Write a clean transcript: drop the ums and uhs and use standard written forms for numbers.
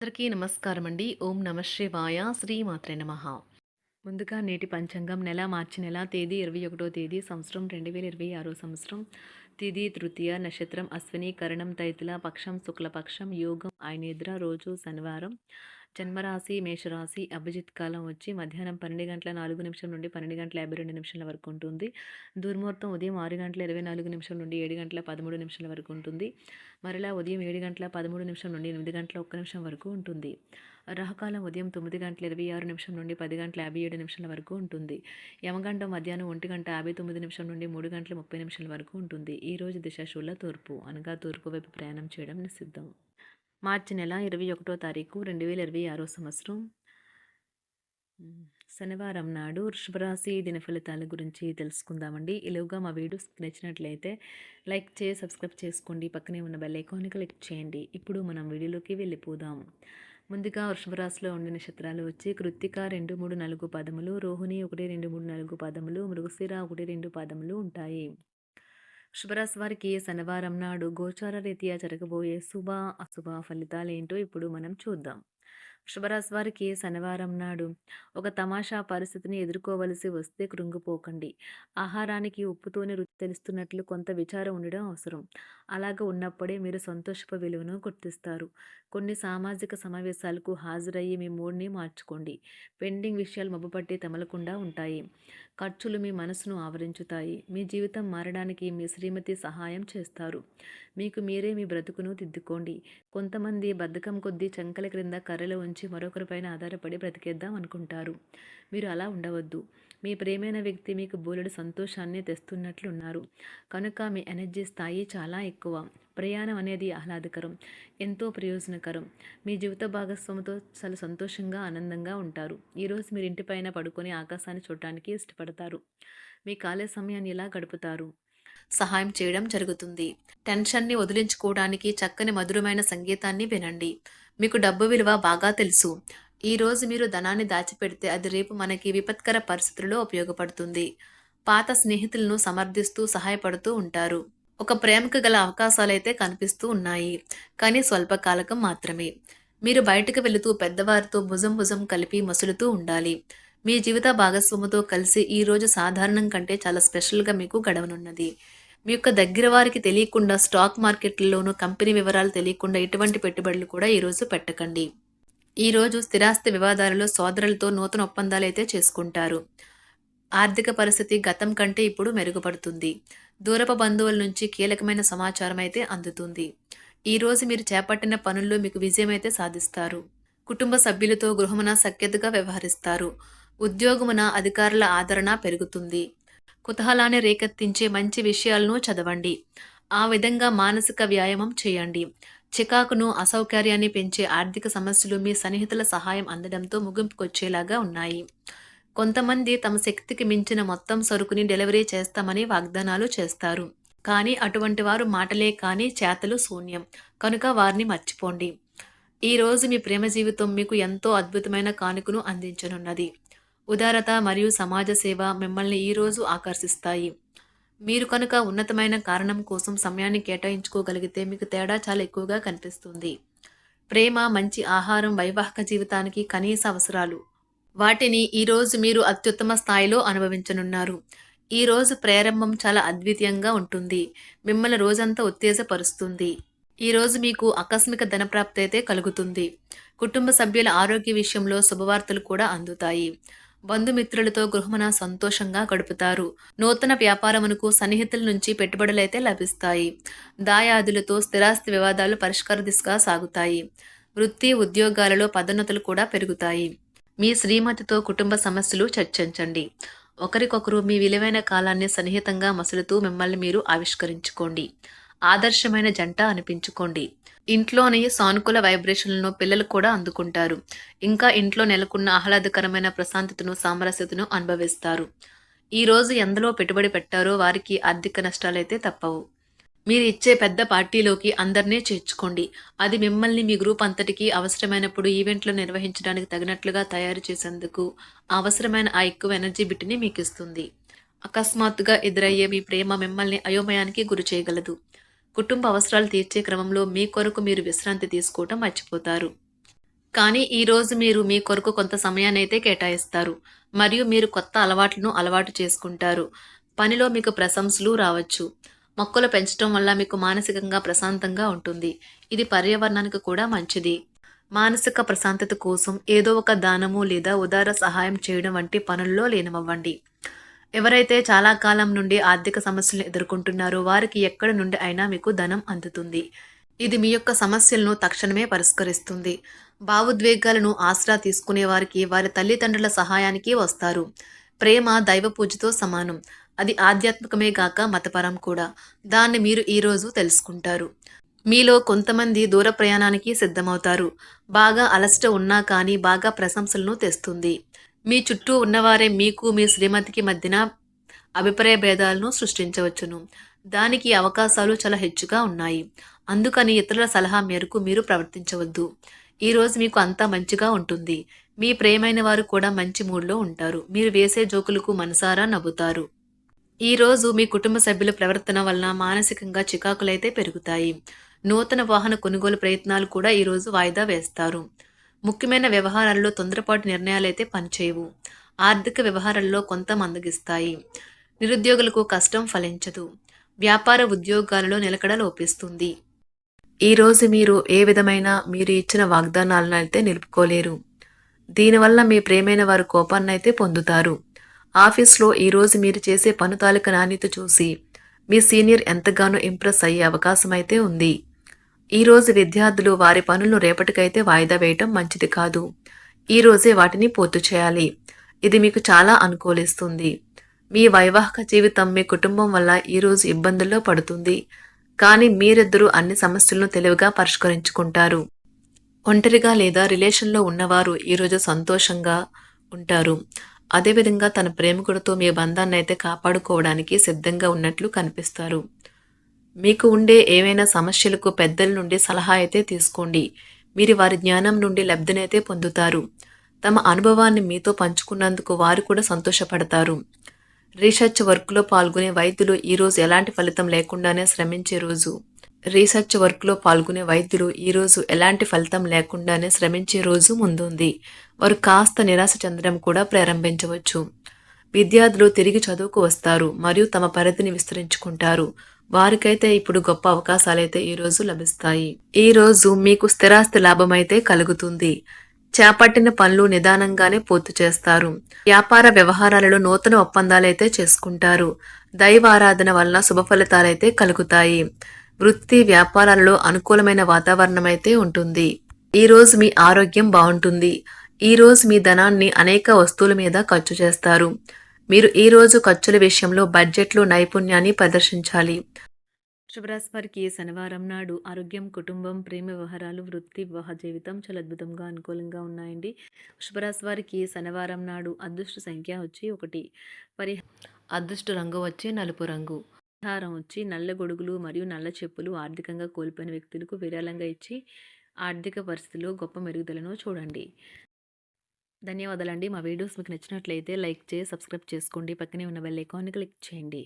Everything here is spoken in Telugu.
అందరికీ నమస్కారం అండి. ఓం నమ శివాయ. శ్రీమాత్రే నమః. ముందుగా నేటి పంచాంగం మార్చి నెల తేదీ 21వ తేదీ సంవత్సరం 2026 సంవత్సరం. తిథి తృతీయ, నక్షత్రం అశ్విని, కరణం తైతుల, పక్షం శుక్లపక్షం, యోగం ఐనేద్ర, రోజు శనివారం. జన్మరాశి మేషరాశి. అభిజిత్ కాలం వచ్చి మధ్యాహ్నం 12:04 నుండి 12:52 వరకు ఉంటుంది. దుర్ముహూర్తం ఉదయం 6:24 నుండి 7:13 వరకు ఉంటుంది. మరలా ఉదయం 7:13 నుండి 8:01 వరకు ఉంటుంది. రాహుకాలం ఉదయం 9:26 నుండి 10:57 వరకు ఉంటుంది. యమగండం మధ్యాహ్నం 1:59 నుండి 3:30 వరకు ఉంటుంది. ఈ రోజు దిశ శూల తూర్పు, అనగా తూర్పు వైపు ప్రయాణం చేయడం నిషిద్ధం. మార్చి నెల 21వ తారీఖు 2026 సంవత్సరం. శనివారం నాడు వృషభరాశి దిన ఫలితాల గురించి తెలుసుకుందామండి. ఈలోగా మా వీడియోస్ నచ్చినట్లయితే లైక్ చేసి సబ్స్క్రైబ్ చేసుకోండి. పక్కనే ఉన్న బెల్ ఐకాన్ని క్లిక్ చేయండి. ఇప్పుడు మనం వీడియోలోకి వెళ్ళిపోదాం. ముందుగా వృషభరాశిలో ఉండే నక్షత్రాలు వచ్చి కృత్తిక 2, 3, 4 పదములు, రోహిణి 1, 2, 3, 4 పదములు, మృగశిర 1, 2 పదములు ఉంటాయి. వృషభరాశి వారికి శనివారం నాడు గోచార రీత్యా జరగబోయే శుభ అశుభ ఫలితాలేంటో ఇప్పుడు మనం చూద్దాం. వృషభరాశి వారికి శనివారం నాడు ఒక తమాషా పరిస్థితిని ఎదుర్కోవలసి వస్తే కృంగిపోకండి. ఆహారానికి ఉప్పుతోనే రుచి తెలుస్తున్నట్లు కొంత విచారం ఉండడం అవసరం. అలాగ ఉన్నప్పుడే మీరు సంతోషపు విలువను గుర్తిస్తారు. కొన్ని సామాజిక సమావేశాలకు హాజరయ్యి మీ మూడ్ని మార్చుకోండి. పెండింగ్ విషయాలు మబ్బుపట్టి తెమలకుండా ఉంటాయి. ఖర్చులు మీ మనసును ఆవరించుతాయి. మీ జీవితం మారడానికి మీ శ్రీమతి సహాయం చేస్తారు. మీకు మీరే మీ బ్రతుకును దిద్దుకోండి. కొంతమంది బద్ధకం కొద్దీ చంకల క్రింద కర్రలు ఉంచి మరొకరిపైన ఆధారపడి బ్రతికేద్దాం అనుకుంటారు. మీరు అలా ఉండవద్దు. మీ ప్రేమైన వ్యక్తి మీకు బోలెడు సంతోషాన్ని తెస్తున్నట్లున్నారు. కనుక మీ ఎనర్జీ స్థాయి చాలా ఎక్కువ. ప్రయాణం అనేది ఆహ్లాదకరం, ఎంతో ప్రయోజనకరం. మీ జీవిత భాగస్వామితో చాలా సంతోషంగా ఆనందంగా ఉంటారు. ఈరోజు మీరు ఇంటిపైన పడుకొని ఆకాశాన్ని చూడటానికి ఇష్టపడతారు. మీ ఖాళీ సమయాన్ని ఇలా గడుపుతారు. సహాయం చేయడం జరుగుతుంది. టెన్షన్ని వదిలించుకోవడానికి చక్కని మధురమైన సంగీతాన్ని వినండి. మీకు డబ్బు విలువ బాగా తెలుసు. ఈరోజు మీరు ధనాన్ని దాచిపెడితే అది రేపు మనకి విపత్కర పరిస్థితుల్లో ఉపయోగపడుతుంది. పాత స్నేహితులను సమర్థిస్తూ సహాయపడుతూ ఉంటారు. ఒక ప్రేమకు గల అవకాశాలైతే కనిపిస్తూ ఉన్నాయి, కానీ స్వల్పకాలకం మాత్రమే. మీరు బయటకు వెళుతూ పెద్దవారితో భుజం భుజం కలిపి మసులుతూ ఉండాలి. మీ జీవిత భాగస్వామితో కలిసి ఈరోజు సాధారణం కంటే చాలా స్పెషల్గా మీకు గడవనున్నది. మీ యొక్క దగ్గర వారికి తెలియకుండా స్టాక్ మార్కెట్లలోనూ కంపెనీ వివరాలు తెలియకుండా ఎటువంటి పెట్టుబడులు కూడా ఈరోజు పెట్టకండి. ఈరోజు స్థిరాస్తి వివాదాలలో సోదరులతో నూతన ఒప్పందాలు అయితే చేసుకుంటారు. ఆర్థిక పరిస్థితి గతం కంటే ఇప్పుడు మెరుగుపడుతుంది. దూరపు బంధువుల నుంచి కీలకమైన సమాచారం అయితే అందుతుంది. ఈరోజు మీరు చేపట్టిన పనుల్లో మీకు విజయం అయితే సాధిస్తారు. కుటుంబ సభ్యులతో గృహమున సఖ్యతగా వ్యవహరిస్తారు. ఉద్యోగమున అధికారుల ఆదరణ పెరుగుతుంది. కుతూహలాన్ని రేకెత్తించే మంచి విషయాలను చదవండి. ఆ విధంగా మానసిక వ్యాయామం చేయండి. చికాకును, అసౌకర్యాన్ని పెంచే ఆర్థిక సమస్యలు మీ సన్నిహితుల సహాయం అందడంతో ముగింపుకొచ్చేలాగా ఉన్నాయి. కొంతమంది తమ శక్తికి మించిన మొత్తం సరుకుని డెలివరీ చేస్తామని వాగ్దానాలు చేస్తారు. కానీ అటువంటి వారు మాటలే కానీ చేతలు శూన్యం. కనుక వారిని మర్చిపోండి. ఈరోజు మీ ప్రేమ జీవితం మీకు ఎంతో అద్భుతమైన కానుకను అందించనున్నది. ఉదారత మరియు సమాజ సేవ మిమ్మల్ని ఈరోజు ఆకర్షిస్తాయి. మీరు కనుక ఉన్నతమైన కారణం కోసం సమయాన్ని కేటాయించుకోగలిగితే మీకు తేడా చాలా ఎక్కువగా కనిపిస్తుంది. ప్రేమ, మంచి ఆహారం వైవాహిక జీవితానికి కనీస అవసరాలు. వాటిని ఈరోజు మీరు అత్యుత్తమ స్థాయిలో అనుభవించనున్నారు. ఈరోజు ప్రారంభం చాలా అద్వితీయంగా ఉంటుంది. మిమ్మల్ని రోజంతా ఉత్తేజపరుస్తుంది. ఈరోజు మీకు ఆకస్మిక ధనప్రాప్తి అయితే కలుగుతుంది. కుటుంబ సభ్యుల ఆరోగ్య విషయంలో శుభవార్తలు కూడా అందుతాయి. బంధుమిత్రులతో గృహమున సంతోషంగా గడుపుతారు. నూతన వ్యాపారమునకు సన్నిహితుల నుంచి పెట్టుబడులైతే లభిస్తాయి. దాయాదులతో స్థిరాస్తి వివాదాలు పరిష్కార దిశగా సాగుతాయి. వృత్తి ఉద్యోగాలలో పదోన్నతులు కూడా పెరుగుతాయి. మీ శ్రీమతితో కుటుంబ సమస్యలు చర్చించండి. ఒకరికొకరు మీ విలువైన కాలాన్ని సన్నిహితంగా మసులుతూ మిమ్మల్ని మీరు ఆవిష్కరించుకోండి. ఆదర్శమైన జంట అనిపించుకోండి. ఇంట్లోని సానుకూల వైబ్రేషన్లను పిల్లలు కూడా అందుకుంటారు. ఇంకా ఇంట్లో నెలకొన్న ఆహ్లాదకరమైన ప్రశాంతతను, సామరస్యతను అనుభవిస్తారు. ఈరోజు ఎందులో పెట్టుబడి పెట్టారో వారికి ఆర్థిక నష్టాలైతే తప్పవు. మీరు ఇచ్చే పెద్ద పార్టీలోకి అందరినీ చేర్చుకోండి. అది మిమ్మల్ని మీ గ్రూప్ అంతటికీ అవసరమైనప్పుడు ఈవెంట్లు నిర్వహించడానికి తగినట్లుగా తయారు చేసేందుకు అవసరమైన ఆ ఎక్కువ ఎనర్జీ బిట్ని మీకు ఇస్తుంది. అకస్మాత్తుగా ఎదురయ్యే మీ ప్రేమ మిమ్మల్ని అయోమయానికి గురి చేయగలదు. కుటుంబ అవసరాలు తీర్చే క్రమంలో మీ కొరకు మీరు విశ్రాంతి తీసుకోవటం మర్చిపోతారు. కానీ ఈరోజు మీరు మీ కొరకు కొంత సమయాన్నైతే కేటాయిస్తారు. మరియు మీరు కొత్త అలవాట్లను అలవాటు చేసుకుంటారు. పనిలో మీకు ప్రశంసలు రావచ్చు. మొక్కలు పెంచడం వల్ల మీకు మానసికంగా ప్రశాంతంగా ఉంటుంది. ఇది పర్యావరణానికి కూడా మంచిది. మానసిక ప్రశాంతత కోసం ఏదో ఒక దానము లేదా ఉదార సహాయం చేయడం వంటి పనుల్లో లీనమవ్వండి. ఎవరైతే చాలా కాలం నుండి ఆర్థిక సమస్యలను ఎదుర్కొంటున్నారో వారికి ఎక్కడి నుండి అయినా మీకు ధనం అందుతుంది. ఇది మీ యొక్క సమస్యలను తక్షణమే పరిష్కరిస్తుంది. భావోద్వేగాలను ఆసరా తీసుకునే వారికి వారి తల్లిదండ్రుల సహాయానికి వస్తారు. ప్రేమ దైవ పూజతో సమానం. అది ఆధ్యాత్మికమే గాక మతపరం కూడా. దాన్ని మీరు ఈరోజు తెలుసుకుంటారు. మీలో కొంతమంది దూర ప్రయాణానికి సిద్ధమవుతారు. బాగా అలసట ఉన్నా కానీ బాగా ప్రశంసలను తెస్తుంది. మీ చుట్టూ ఉన్నవారే మీకు మీ శ్రీమతికి మధ్యన అభిప్రాయ భేదాలను సృష్టించవచ్చును. దానికి అవకాశాలు చాలా హెచ్చుగా ఉన్నాయి. అందుకని ఇతరుల సలహా మేరకు మీరు ప్రవర్తించవద్దు. ఈరోజు మీకు అంతా మంచిగా ఉంటుంది. మీ ప్రియమైన వారు కూడా మంచి మూడ్లో ఉంటారు. మీరు వేసే జోకులకు మనసారా నవ్వుతారు. ఈరోజు మీ కుటుంబ సభ్యుల ప్రవర్తన వలన మానసికంగా చికాకులైతే పెరుగుతాయి. నూతన వాహన కొనుగోలు ప్రయత్నాలు కూడా ఈరోజు వాయిదా వేస్తారు. ముఖ్యమైన వ్యవహారాల్లో తొందరపాటు నిర్ణయాలైతే పనిచేయవు. ఆర్థిక వ్యవహారాల్లో కొంత మందగిస్తాయి. నిరుద్యోగులకు కష్టం ఫలించదు. వ్యాపార ఉద్యోగాలలో నిలకడ లోపిస్తుంది. ఈరోజు మీరు ఏ విధమైన మీరు ఇచ్చిన వాగ్దానాలను అయితే నిలుపుకోలేరు. దీనివల్ల మీ ప్రేమైన వారు కోపాన్నైతే పొందుతారు. ఆఫీస్లో ఈరోజు మీరు చేసే పను తాలూకా నాణ్యత చూసి మీ సీనియర్ ఎంతగానో ఇంప్రెస్ అయ్యే అవకాశం అయితే ఉంది. ఈరోజు విద్యార్థులు వారి పనులను రేపటికైతే వాయిదా వేయటం మంచిది కాదు. ఈరోజే వాటిని పూర్తి చేయాలి. ఇది మీకు చాలా అనుకూలిస్తుంది. మీ వైవాహిక జీవితం మీ కుటుంబం వల్ల ఈరోజు ఇబ్బందుల్లో పడుతుంది. కానీ మీరిద్దరూ అన్ని సమస్యలను తెలివిగా పరిష్కరించుకుంటారు. ఒంటరిగా లేదా రిలేషన్లో ఉన్నవారు ఈరోజు సంతోషంగా ఉంటారు. అదేవిధంగా తన ప్రేమికుడితో మీ బంధాన్ని అయితే కాపాడుకోవడానికి సిద్ధంగా ఉన్నట్లు కనిపిస్తారు. మీకు ఉండే ఏవైనా సమస్యలకు పెద్దల నుండి సలహా అయితే తీసుకోండి. మీరు వారి జ్ఞానం నుండి లబ్ధినైతే పొందుతారు. తమ అనుభవాన్ని మీతో పంచుకున్నందుకు వారు కూడా సంతోషపడతారు. రీసెర్చ్ వర్క్లో పాల్గొనే వైద్యులు ఈరోజు ఎలాంటి ఫలితం లేకుండానే శ్రమించే రోజు. రీసెర్చ్ వర్క్లో పాల్గొనే వైద్యులు ఈరోజు ఎలాంటి ఫలితం లేకుండానే శ్రమించే రోజు ముందుంది. వారు కాస్త నిరాశ చెందడం కూడా ప్రారంభించవచ్చు. విద్యార్థులు తిరిగి చదువుకు వస్తారు మరియు తమ పరిధిని విస్తరించుకుంటారు. వారికైతే ఇప్పుడు గొప్ప అవకాశాలైతే ఈరోజు లభిస్తాయి. ఈరోజు మీకు స్థిరాస్తి లాభమైతే కలుగుతుంది. చేపట్టిన పనులు నిదానంగానే పూర్తి చేస్తారు. వ్యాపార వ్యవహారాలలో నూతన ఒప్పందాలైతే చేసుకుంటారు. దైవ ఆరాధన వలన శుభ ఫలితాలైతే కలుగుతాయి. వృత్తి వ్యాపారాలలో అనుకూలమైన వాతావరణం అయితే ఉంటుంది. ఈరోజు మీ ఆరోగ్యం బాగుంటుంది. ఈరోజు మీ ధనాన్ని అనేక వస్తువుల మీద ఖర్చు చేస్తారు. మీరు ఈరోజు ఖర్చుల విషయంలో బడ్జెట్లో నైపుణ్యాన్ని ప్రదర్శించాలి. వృషభరాశి వారికి శనివారం నాడు ఆరోగ్యం, కుటుంబం, ప్రేమ వ్యవహారాలు, వృత్తి, వివాహ జీవితం చాలా అద్భుతంగా అనుకూలంగా ఉన్నాయండి. వృషభరాశి వారికి శనివారం నాడు అదృష్ట సంఖ్య వచ్చి 1. అదృష్ట రంగు వచ్చి నలుపు రంగు. పరిహారం వచ్చి నల్ల గొడుగులు మరియు నల్ల చెప్పులు ఆర్థికంగా కోల్పోయిన వ్యక్తులకు విరాళంగా ఇచ్చి ఆర్థిక పరిస్థితిలో గొప్ప మెరుగుదలను చూడండి. ధన్యవాదాలండి. మా వీడియోస్ మీకు నచ్చినట్లయితే లైక్ చేసి సబ్స్క్రైబ్ చేసుకోండి. పక్కనే ఉన్న బెల్ ఐకాన్ని క్లిక్ చేయండి.